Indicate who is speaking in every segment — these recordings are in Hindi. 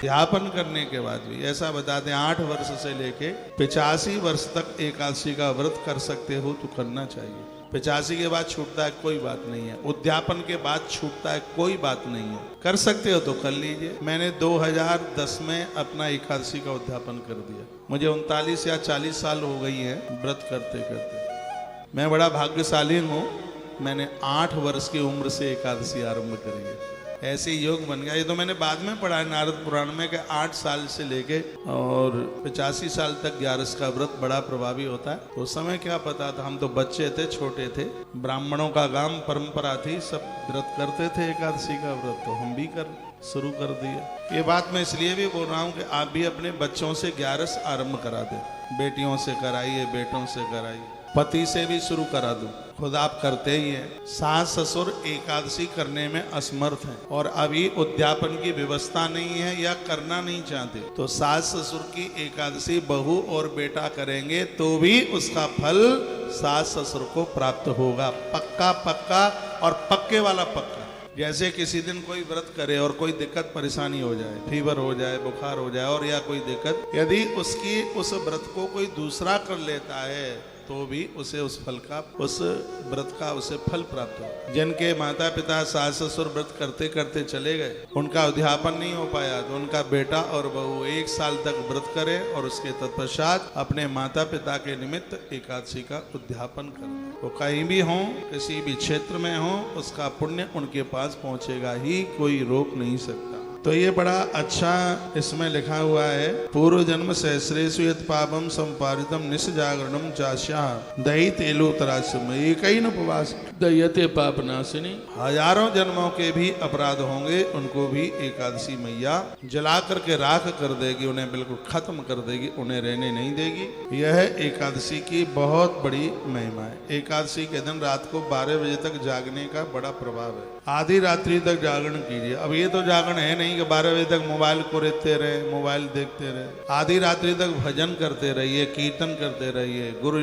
Speaker 1: अध्यापन करने के बाद भी ऐसा बताते हैं 8 वर्ष से लेके 85 वर्ष तक एकादशी का व्रत कर सकते हो तो करना चाहिए। 85 के बाद छूटता है कोई बात नहीं है, उद्यापन के बाद छूटता है कोई बात नहीं है, कर सकते हो तो कर लीजिए। मैंने 2010 में अपना एकादशी का उद्यापन कर दिया। मुझे 39 या 40 साल हो गई है व्रत करते करते। मैं बड़ा भाग्यशाली हूँ, मैंने 8 वर्ष की उम्र से एकादशी आरंभ करी है। ऐसे योग बन गया। ये तो मैंने बाद में पढ़ा है नारद पुराण में कि 8 साल से लेके और 85 साल तक 11 का व्रत बड़ा प्रभावी होता है। तो उस समय क्या पता था, हम तो बच्चे थे, छोटे थे, ब्राह्मणों का काम परंपरा थी, सब व्रत करते थे एकादशी का व्रत, तो हम भी शुरू कर दिए। ये बात मैं इसलिए भी बोल रहा हूँ कि आप भी अपने बच्चों से 11 आरंभ करा दें, बेटियों से कराइए, बेटों से कराइए, पति से भी शुरू करा दूं। खुद आप करते ही हैं। सास ससुर एकादशी करने में असमर्थ हैं और अभी उद्यापन की व्यवस्था नहीं है या करना नहीं चाहते, तो सास ससुर की एकादशी बहू और बेटा करेंगे तो भी उसका फल सास ससुर को प्राप्त होगा। पक्का पक्का और पक्के वाला पक्का। जैसे किसी दिन कोई व्रत करे और कोई दिक्कत परेशानी हो जाए, फीवर हो जाए, बुखार हो जाए और या कोई दिक्कत, यदि उसकी उस व्रत को कोई दूसरा कर लेता है तो भी उसे उस फल का, उस व्रत का उसे फल प्राप्त हो। जिनके माता पिता सास ससुर व्रत करते करते चले गए, उनका उद्यापन नहीं हो पाया, तो उनका बेटा और बहू 1 साल तक व्रत करे और उसके तत्पश्चात अपने माता पिता के निमित्त एकादशी का उद्यापन करें। वो कहीं भी हों, किसी भी क्षेत्र में हों, उसका पुण्य उनके पास पहुंचेगा ही, कोई रोक नहीं सकता। तो ये बड़ा अच्छा इसमें लिखा हुआ है, पूर्व जन्म सहस्रेषु यत् पापम संपादितम निस जागरणम चास्या दही तेलो तरासम एक ही उपवास दयते पाप नाशिनी। हजारों जन्मों के भी अपराध होंगे, उनको भी एकादशी मैया जला करके राख कर देगी, उन्हें बिल्कुल खत्म कर देगी, उन्हें रहने नहीं देगी। यह एकादशी की बहुत बड़ी महिमा है। एकादशी के दिन रात को 12 बजे तक जागने का बड़ा प्रभाव है। आधी रात्रि तक जागरण कीजिए। अब ये तो जागरण है नहीं कि 12 बजे तक मोबाइल को रहते रहे, मोबाइल देखते रहे। आधी रात्रि तक भजन करते रहिए, कीर्तन करते रहिए, गुरु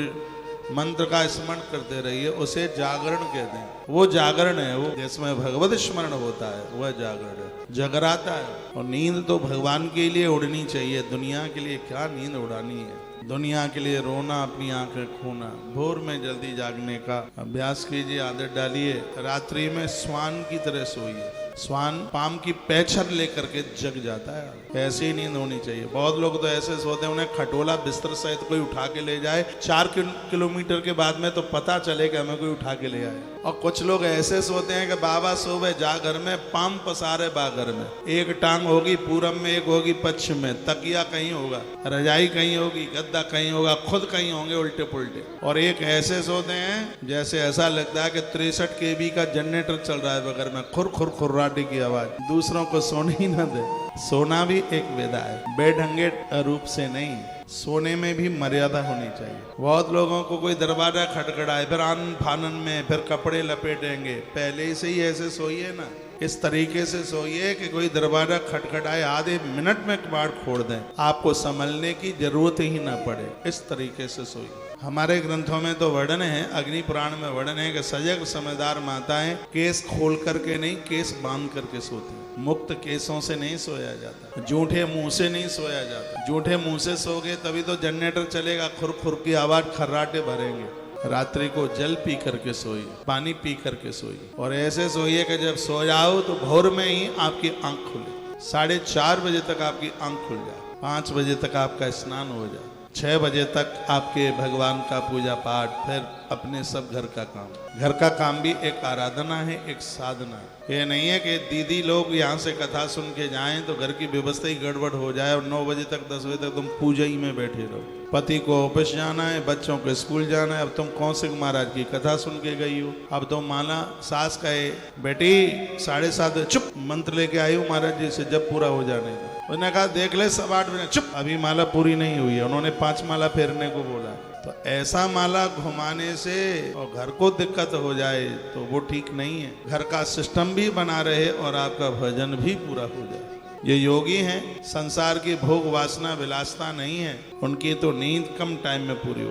Speaker 1: मंत्र का स्मरण करते रहिए, उसे जागरण कहते हैं। वो जागरण है, वो जिसमें भगवत स्मरण होता है, वह जागरण है, जगराता है। और नींद तो भगवान के लिए उड़नी चाहिए, दुनिया के लिए क्या नींद उड़ानी है। दुनिया के लिए रोना, अपनी आंखें खोना। भोर में जल्दी जागने का अभ्यास कीजिए, आदत डालिए। रात्रि में स्वान की तरह सोइए। स्वान पाम की पैछर लेकर के जग जाता है, ऐसी ही नींद होनी चाहिए। बहुत लोग तो ऐसे सोते हैं, उन्हें खटोला बिस्तर सहित कोई उठा के ले जाए, 4 किलोमीटर के बाद में तो पता चले कि हमें कोई उठा के ले आए। और कुछ लोग ऐसे सोते हैं कि बाबा सोवे जा घर में, पाम पसारे बागर में। एक टांग होगी पूरब में, एक होगी पश्चिम में, तकिया कहीं होगा, रजाई कहीं होगी, गद्दा कहीं होगा, खुद कहीं होंगे उल्टे पुल्टे। और एक ऐसे सोते हैं जैसे ऐसा लगता है कि 63 kV का जनरेटर चल रहा है बगैर में, खुर खुर खुर्राटे की आवाज, दूसरों को सोने ही न दे। सोना भी एक वेदा है, बेढंगे रूप से नहीं, सोने में भी मर्यादा होनी चाहिए। बहुत लोगों को कोई दरवाजा खटखटाए, फिर आनन फानन में फिर कपड़े लपेटेंगे। पहले से ही ऐसे सोइए ना, इस तरीके से सोइए कि कोई दरवाजा खटखटाए, आधे मिनट में कबाड़ खोल दें, आपको संभलने की जरूरत ही ना पड़े। इस तरीके से सोइए। हमारे ग्रंथों में तो वर्णन है, अग्नि पुराण में वर्णन है कि सजग समझदार माताएं केस खोल करके नहीं, केस बांध करके सोती। मुक्त केसों से नहीं सोया जाता, जूठे मुंह से नहीं सोया जाता। जूठे मुंह से सोगे तभी तो जनरेटर चलेगा, खुर खुर की आवाज, खर्राटे भरेंगे। रात्रि को जल पी करके सोइए, पानी पी करके सोइए, और ऐसे सोइए कि जब सो जाओ तो भोर में ही आपकी आंख खुले। 4:30 बजे तक आपकी आंख खुल जाए, 5 बजे तक आपका स्नान हो जाए, 6 बजे तक आपके भगवान का पूजा पाठ, फिर अपने सब घर का काम। घर का काम भी एक आराधना है, एक साधना है। ये नहीं है कि दीदी लोग यहाँ से कथा सुन के जाएं तो घर की व्यवस्था ही गड़बड़ हो जाए और 9 बजे तक 10 बजे तक तुम पूजा ही में बैठे रहो। पति को ऑफिस जाना है, बच्चों को स्कूल जाना है, अब तुम कौशिक महाराज की कथा सुन के गई हो। अब तो माला सास कहे, बेटी 7:30 चुप, मंत्र लेके आई हूँ महाराज जी से, जब पूरा हो जाने का। उन्होंने कहा देख ले 8:15 बजे, चुप, अभी माला पूरी नहीं हुई है। उन्होंने 5 माला फेरने को बोला। तो ऐसा माला घुमाने से और घर को दिक्कत हो जाए तो वो ठीक नहीं है। घर का सिस्टम भी बना रहे और आपका भजन भी पूरा हो जाए। ये योगी हैं, संसार की भोग वासना विलासता नहीं है, उनकी तो नींद कम टाइम में पूरी हो।